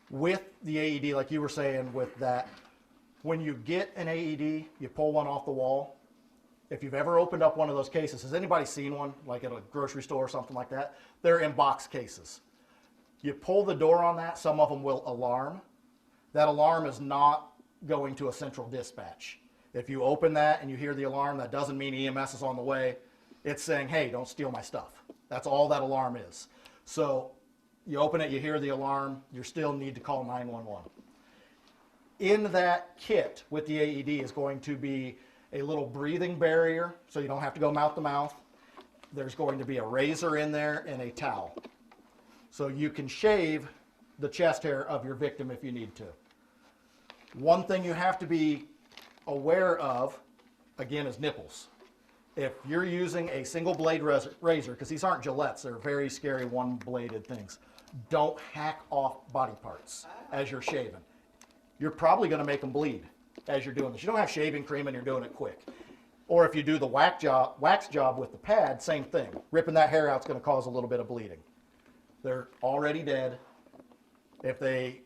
With the AED, like you were saying with that, when you get an AED, you pull one off the wall. If you've ever opened up one of those cases, has anybody seen one, like at a grocery store or something like that? They're in box cases. You pull the door on that, some of them will alarm. That alarm is not going to a central dispatch. If you open that and you hear the alarm, that doesn't mean EMS is on the way. It's saying, hey, don't steal my stuff. That's all that alarm is. So you open it, you hear the alarm, you still need to call 911. In that kit with the AED is going to be a little breathing barrier, so you don't have to go mouth to mouth. There's going to be a razor in there and a towel. So you can shave the chest hair of your victim if you need to. One thing you have to be aware of, again, is nipples. If you're using a single blade razor, because these aren't Gillettes, they're very scary one-bladed things, don't hack off body parts as you're shaving. You're probably going to make them bleed as you're doing this. You don't have shaving cream and you're doing it quick. Or if you do the wax job with the pad, same thing. Ripping that hair out is going to cause a little bit of bleeding. They're already dead. If they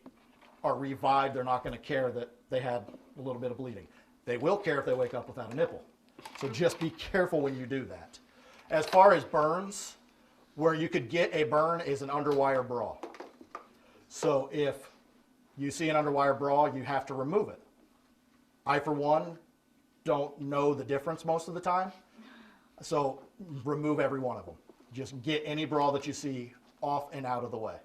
are revived, they're not going to care that they had a little bit of bleeding. They will care if they wake up without a nipple. So just be careful when you do that. As far as burns, where you could get a burn is an underwire bra. So if you see an underwire bra, you have to remove it. I, for one, don't know the difference most of the time. So remove every one of them. Just get any bra that you see off and out of the way.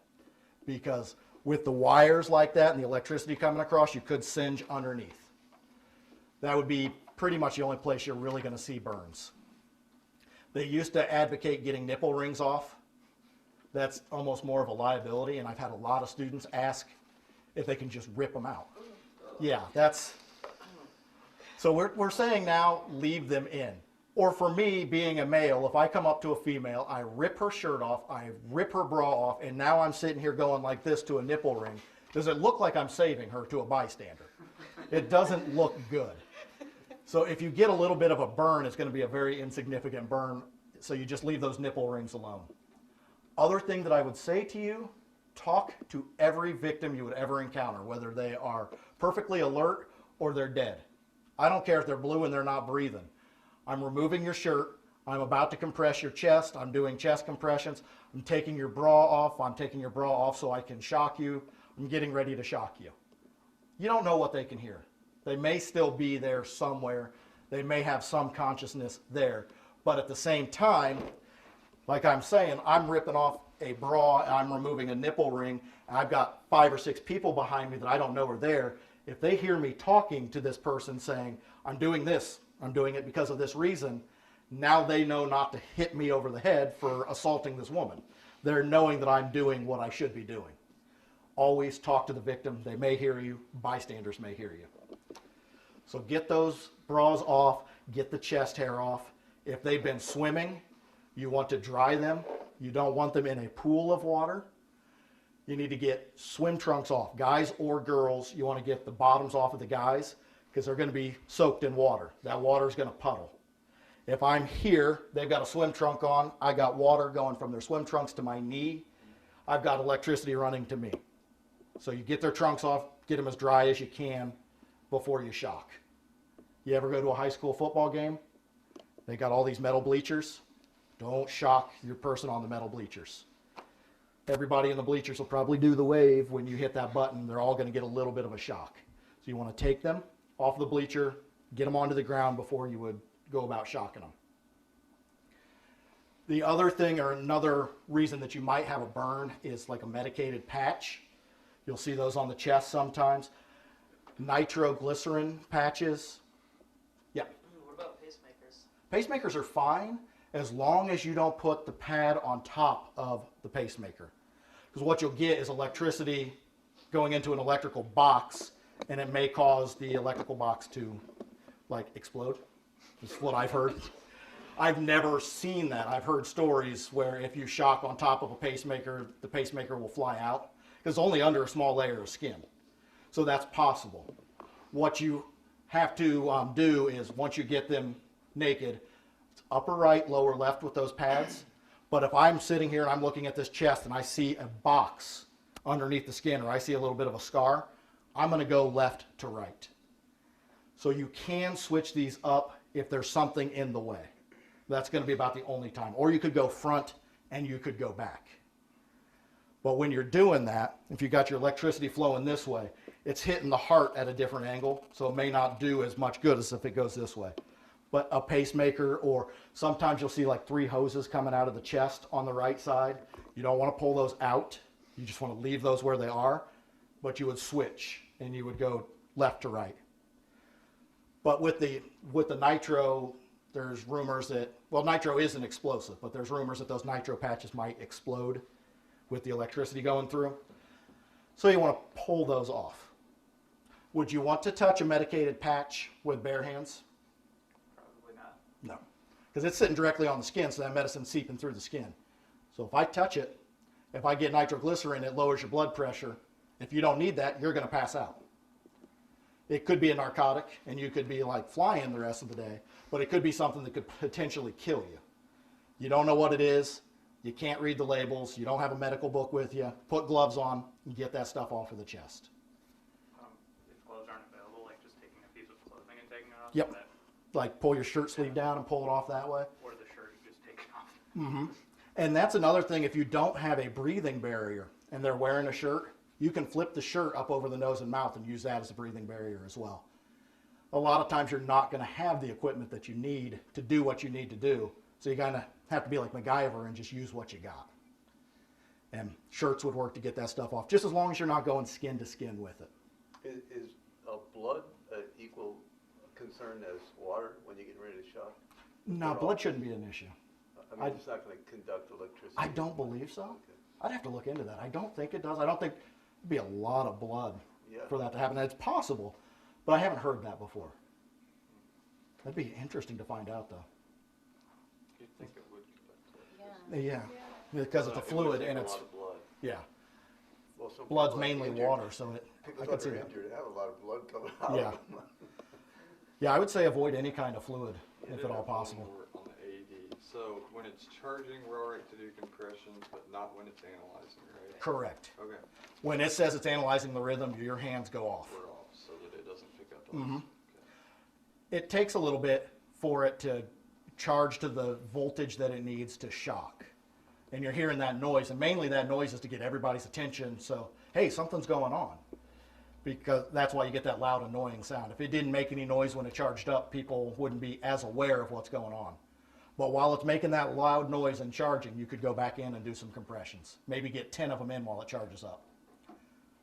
Because with the wires like that and the electricity coming across, you could singe underneath. That would be pretty much the only place you're really going to see burns. They used to advocate getting nipple rings off. That's almost more of a liability, and I've had a lot of students ask if they can just rip them out. Yeah, that's... So we're saying now, leave them in. Or for me, being a male, if I come up to a female, I rip her shirt off, I rip her bra off, and now I'm sitting here going like this to a nipple ring, does it look like I'm saving her to a bystander? It doesn't look good. So if you get a little bit of a burn, it's going to be a very insignificant burn, so you just leave those nipple rings alone. Other thing that I would say to you, talk to every victim you would ever encounter, whether they are perfectly alert or they're dead. I don't care if they're blue and they're not breathing. I'm removing your shirt. I'm about to compress your chest. I'm doing chest compressions. I'm taking your bra off. I'm taking your bra off so I can shock you. I'm getting ready to shock you. You don't know what they can hear. They may still be there somewhere. They may have some consciousness there. But at the same time, like I'm saying, I'm ripping off a bra, I'm removing a nipple ring, and I've got 5 or 6 people behind me that I don't know are there. If they hear me talking to this person saying, I'm doing this, I'm doing it because of this reason, now they know not to hit me over the head for assaulting this woman. They're knowing that I'm doing what I should be doing. Always talk to the victim. They may hear you. Bystanders may hear you. So get those bras off, get the chest hair off. If they've been swimming, you want to dry them. You don't want them in a pool of water. You need to get swim trunks off. Guys or girls, you want to get the bottoms off of the guys because they're going to be soaked in water. That water is going to puddle. If I'm here, they've got a swim trunk on. I got water going from their swim trunks to my knee. I've got electricity running to me. So you get their trunks off, get them as dry as you can before you shock. You ever go to a high school football game? They got all these metal bleachers. Don't shock your person on the metal bleachers. Everybody in the bleachers will probably do the wave when you hit that button. They're all going to get a little bit of a shock. So you want to take them off the bleacher, get them onto the ground before you would go about shocking them. The other thing, or another reason that you might have a burn, is like a medicated patch. You'll see those on the chest sometimes. Nitroglycerin patches. Yeah. What about pacemakers? Pacemakers are fine as long as you don't put the pad on top of the pacemaker. Because what you'll get is electricity going into an electrical box, and it may cause the electrical box to like explode. That's what I've heard. I've never seen that. I've heard stories where if you shock on top of a pacemaker, the pacemaker will fly out. Because it's only under a small layer of skin. So that's possible. What you have to do is once you get them naked, it's upper right, lower left with those pads. But if I'm sitting here and I'm looking at this chest and I see a box underneath the skin, or I see a little bit of a scar, I'm going to go left to right. So you can switch these up if there's something in the way. That's going to be about the only time. Or you could go front and you could go back. But when you're doing that, if you got your electricity flowing this way, it's hitting the heart at a different angle, so it may not do as much good as if it goes this way. But a pacemaker, or sometimes you'll see like 3 hoses coming out of the chest on the right side. You don't want to pull those out. You just want to leave those where they are. But you would switch and you would go left to right. But with the nitro, there's rumors that, well, nitro isn't explosive, but there's rumors that those nitro patches might explode with the electricity going through. So you want to pull those off. Would you want to touch a medicated patch with bare hands? Probably not. No, because it's sitting directly on the skin, so that medicine's seeping through the skin. So if I touch it, if I get nitroglycerin, it lowers your blood pressure. If you don't need that, you're going to pass out. It could be a narcotic, and you could be like flying the rest of the day, but it could be something that could potentially kill you. You don't know what it is. You can't read the labels. You don't have a medical book with you. Put gloves on and get that stuff off of the chest. If gloves aren't available, like just taking a piece of clothing and taking it off? Yep. Like pull your shirt sleeve down and pull it off that way. Or the shirt, you just take it off. Mm-hmm. And that's another thing. If you don't have a breathing barrier and they're wearing a shirt, you can flip the shirt up over the nose and mouth and use that as a breathing barrier as well. A lot of times you're not going to have the equipment that you need to do what you need to do. So you kind of have to be like MacGyver and just use what you got. And shirts would work to get that stuff off, just as long as you're not going skin to skin with it. Is blood an equal concern as water when you get ready to shock? No, blood shouldn't be an issue. I mean, it's not going to conduct electricity. I don't believe so. Okay. I'd have to look into that. I don't think it does. I don't think it'd be a lot of blood for that to happen. It's possible, but I haven't heard that before. That'd be interesting to find out, though. You'd think it would conduct electricity. Yeah, because it's a fluid and it's, a lot of blood. yeah. Well, some Blood's people are mainly injured. water, so I People can that see are that. injured have a lot of blood coming out. Yeah. Yeah, I would say avoid any kind of fluid, You if did at all have one possible. more on the AED. So when it's charging, we're all right to do compressions, but not when it's analyzing, right? Correct. Okay, When it says it's analyzing the rhythm, your hands go off. we're off so that it doesn't pick up on Mm-hmm. us. It takes a little bit for it to charge to the voltage that it needs to shock. And you're hearing that noise, and mainly that noise is to get everybody's attention, so, hey, something's going on. Because that's why you get that loud, annoying sound. If it didn't make any noise when it charged up, people wouldn't be as aware of what's going on. But while it's making that loud noise and charging, you could go back in and do some compressions. Maybe get 10 of them in while it charges up.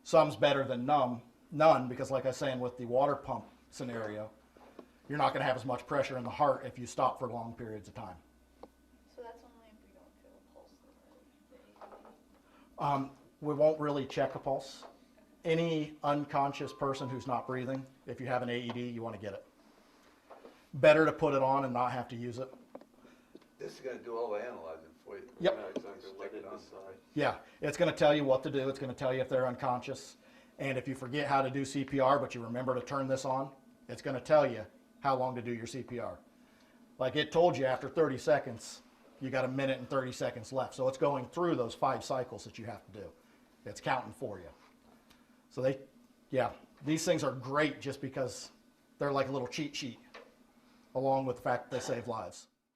Some's better than none, because like I was saying with the water pump scenario, you're not going to have as much pressure in the heart if you stop for long periods of time. So that's only if we don't feel a pulse in the AED? We won't really check a pulse. Any unconscious person who's not breathing, if you have an AED, you want to get it. Better to put it on and not have to use it. This is going to do all the analyzing for you. Yep. Yeah, exactly, Just let stick it it on. decide. Yeah, it's going to tell you what to do. It's going to tell you if they're unconscious. And if you forget how to do CPR, but you remember to turn this on, it's going to tell you how long to do your CPR. Like it told you after 30 seconds, you got 1 minute and 30 seconds left. So it's going through those 5 cycles that you have to do. It's counting for you. So these things are great just because they're like a little cheat sheet, along with the fact that they save lives.